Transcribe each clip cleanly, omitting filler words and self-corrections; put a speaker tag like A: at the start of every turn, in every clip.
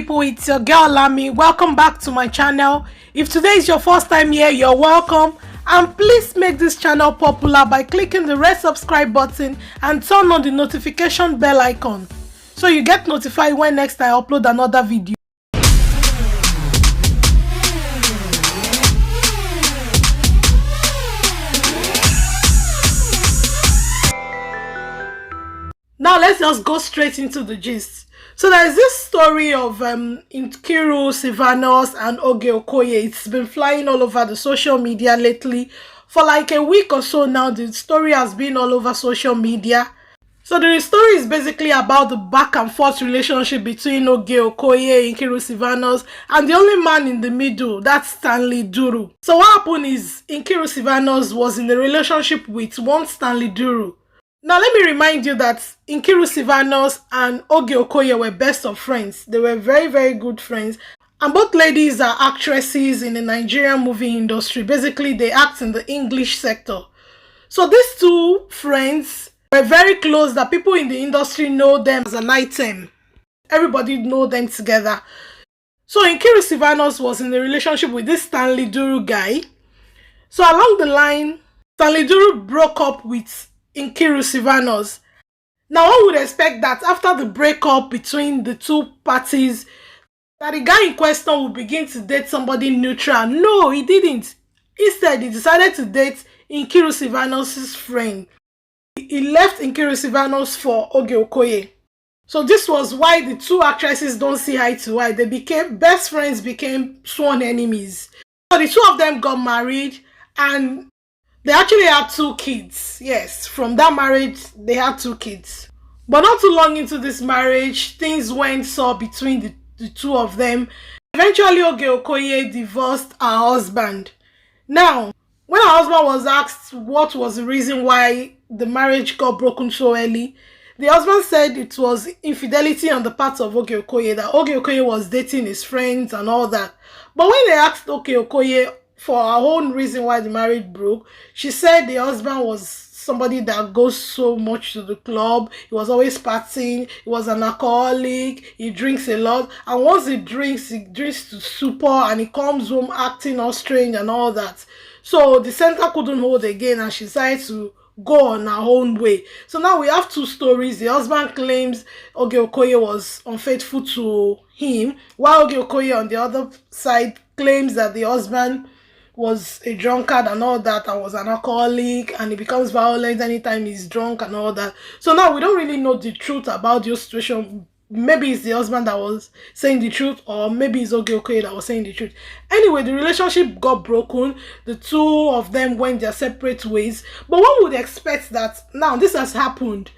A: people, it's your girl Lami. Welcome back to my channel. If today is your first time here, you're welcome, and please make this channel popular by clicking the red subscribe button and turn on the notification bell icon so you get notified when next I upload another video. Now let's just go straight into the gist. So there's this story of Nkiru Sylvanus and Oge Okoye. It's been flying all over the social media lately. For like a week or so now, the story has been all over social media. So the story is basically about the back and forth relationship between Oge Okoye, Nkiru Sylvanus, and the only man in the middle, that's Stanley Duru. So what happened is Nkiru Sylvanus was in a relationship with one Stanley Duru. Now, let me remind you that Nkiru Sylvanus and Oge Okoye were best of friends. They were very, very good friends. And both ladies are actresses in the Nigerian movie industry. Basically, they act in the English sector. So these two friends were very close that people in the industry know them as an item. Everybody know them together. So Nkiru Sylvanus was in a relationship with this Stanley Duru guy. So along the line, Stanley Duru broke up with Nkiru Sylvanus. Now one would expect that after the breakup between the two parties, that the guy in question would begin to date somebody neutral. No, he didn't. Instead, he decided to date Nkiru Sylvanus' friend. He left Nkiru Sylvanus for Oge Okoye. So this was why the two actresses don't see eye to eye. They became best friends, became sworn enemies. So the two of them got married, and they actually had 2 kids. Yes, from that marriage, they had 2 kids. But not too long into this marriage, things went sour between the two of them. Eventually, Oge Okoye divorced her husband. Now, when her husband was asked what was the reason why the marriage got broken so early, the husband said it was infidelity on the part of Oge Okoye, that Oge Okoye was dating his friends and all that. But when they asked Oge Okoye for her own reason why the marriage broke, she said the husband was somebody that goes so much to the club. He was always partying. He was an alcoholic. He drinks a lot. And once he drinks to stupor, and he comes home acting all strange and all that. So the center couldn't hold again, and she decided to go on her own way. So now we have 2 stories. The husband claims Oge Okoye was unfaithful to him, while Oge Okoye on the other side claims that the husband was a drunkard and all that, and was an alcoholic, and he becomes violent anytime he's drunk and all that. So now we don't really know the truth about your situation. Maybe it's the husband that was saying the truth, or maybe it's Oge Okoye that was saying the truth. Anyway, the relationship got broken. The two of them went their separate ways. But one would expect that now this has happened,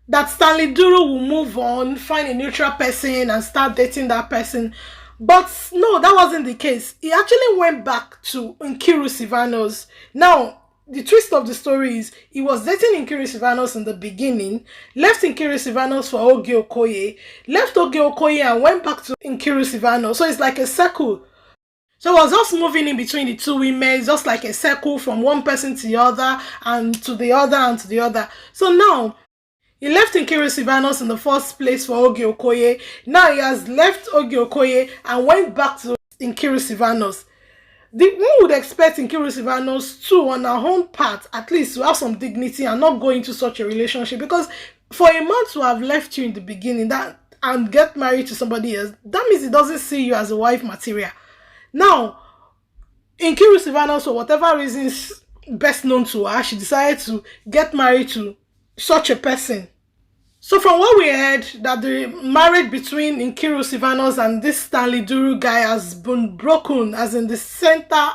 A: that Stanley Duru will move on, find a neutral person, and start dating that person. But no, that wasn't the case. He actually went back to Nkiru Sylvanus. Now, the twist of the story is he was dating Nkiru Sylvanus in the beginning, left Nkiru Sylvanus for Oge Okoye, left Oge Okoye and went back to Nkiru Sylvanus. So it's like a circle. So it was just moving in between the two women, just like a circle from one person to the other, and to the other, and to the other. So now, he left Nkiru Sylvanus in the first place for Oge Okoye. Now he has left Oge Okoye and went back to Nkiru Sylvanus. One would expect Nkiru Sylvanus too, on her own part, at least to have some dignity and not go into such a relationship. Because for a man to have left you in the beginning and get married to somebody else, that means he doesn't see you as a wife material. Now, Nkiru Sylvanus, for whatever reasons best known to her, she decided to get married to such a person. So from what we heard, that the marriage between Nkiru Sylvanus and this Stanley Duru guy has been broken, as in the center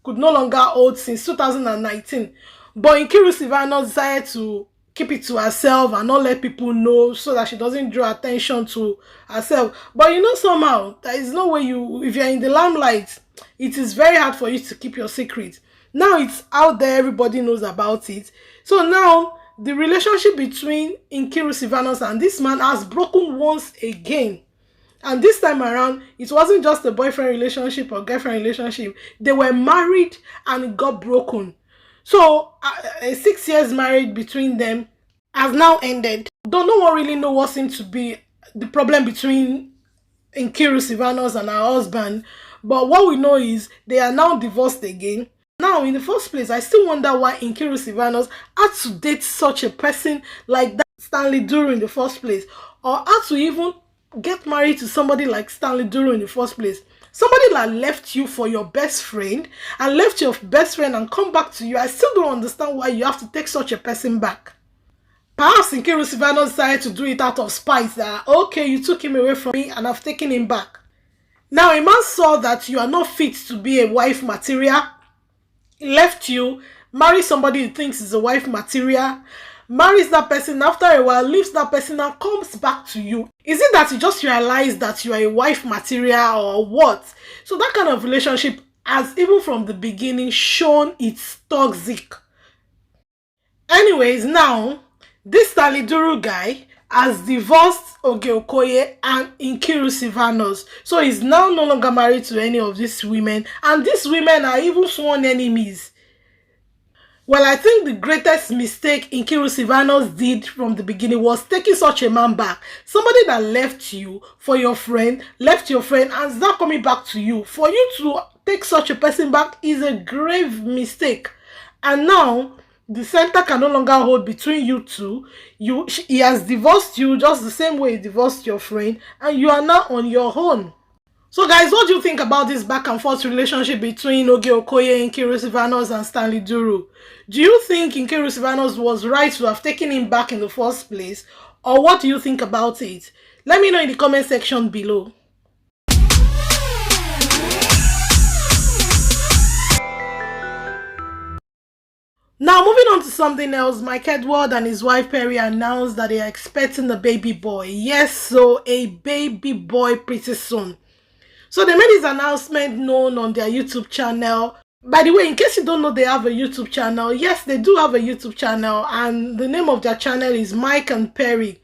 A: could no longer hold since 2019. But Nkiru Sylvanus decided to keep it to herself and not let people know, so that she doesn't draw attention to herself. But you know, somehow there is no way if you're in the limelight, it is very hard for you to keep your secret. Now it's out there, everybody knows about it. So now the relationship between Nkiru Sylvanus and this man has broken once again. And this time around, it wasn't just a boyfriend relationship or girlfriend relationship. They were married and it got broken. So a 6 years marriage between them has now ended. Though no one really knows what seems to be the problem between Nkiru Sylvanus and her husband. But what we know is they are now divorced again. Now, in the first place, I still wonder why Nkiru Sylvanus had to date such a person like that Stanley Duru in the first place, or had to even get married to somebody like Stanley Duru in the first place. Somebody that left you for your best friend and left your best friend and come back to you. I still don't understand why you have to take such a person back. Perhaps Nkiru Sylvanus decided to do it out of spite that, okay, you took him away from me and I've taken him back. Now, a man saw that you are not fit to be a wife material. He left you, marry somebody he thinks is a wife material, marries that person, after a while leaves that person and comes back to you. Is it that you just realize that you are a wife material or what? So that kind of relationship has, even from the beginning, shown it's toxic. Anyways, now this Stanley Duru guy has divorced Oge Okoye and Nkiru Sylvanus. So he's now no longer married to any of these women, and these women are even sworn enemies. Well, I think the greatest mistake Nkiru Sylvanus did from the beginning was taking such a man back. Somebody that left you for your friend, left your friend, and is now coming back to you. For you to take such a person back is a grave mistake. And now, the center can no longer hold between you two. He has divorced you just the same way he divorced your friend, and you are now on your own. So guys, what do you think about this back and forth relationship between Oge Okoye, Nkiru Sylvanus and Stanley Duru? Do you think Nkiru Sylvanus was right to have taken him back in the first place? Or what do you think about it? Let me know in the comment section below. Now, moving on to something else, Mike Edward and his wife Perri announced that they are expecting a baby boy. Yes, so a baby boy pretty soon. So they made this announcement known on their YouTube channel. By the way, in case you don't know, they have a YouTube channel. Yes, they do have a YouTube channel, and the name of their channel is Mike and Perri.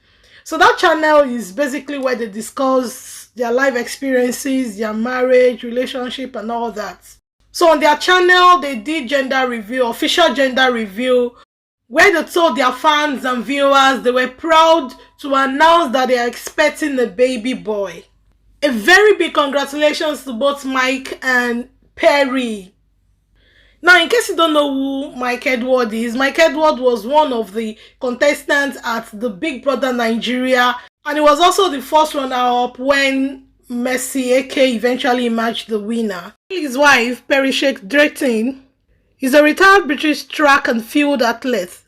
A: So that channel is basically where they discuss their life experiences, their marriage, relationship, and all that. So on their channel, they did gender reveal, official gender reveal, where they told their fans and viewers they were proud to announce that they are expecting a baby boy. A very big congratulations to both Mike and Perri. Now, in case you don't know who Mike Edward is, Mike Edward was one of the contestants at the Big Brother Nigeria, and he was also the first runner-up when Mercy AK eventually emerged the winner. His wife, Perri Drayton, is a retired British track and field athlete.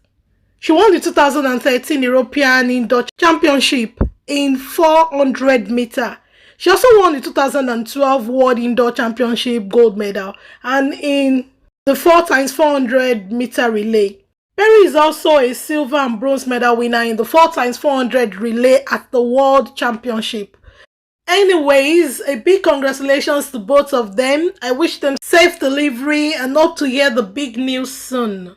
A: She won the 2013 European Indoor Championship in 400 meter. She also won the 2012 World Indoor Championship gold medal and in the 4x400 meter relay. Perri is also a silver and bronze medal winner in the 4x400 relay at the World Championship. Anyways, a big congratulations to both of them. I wish them safe delivery and hope to hear the big news soon.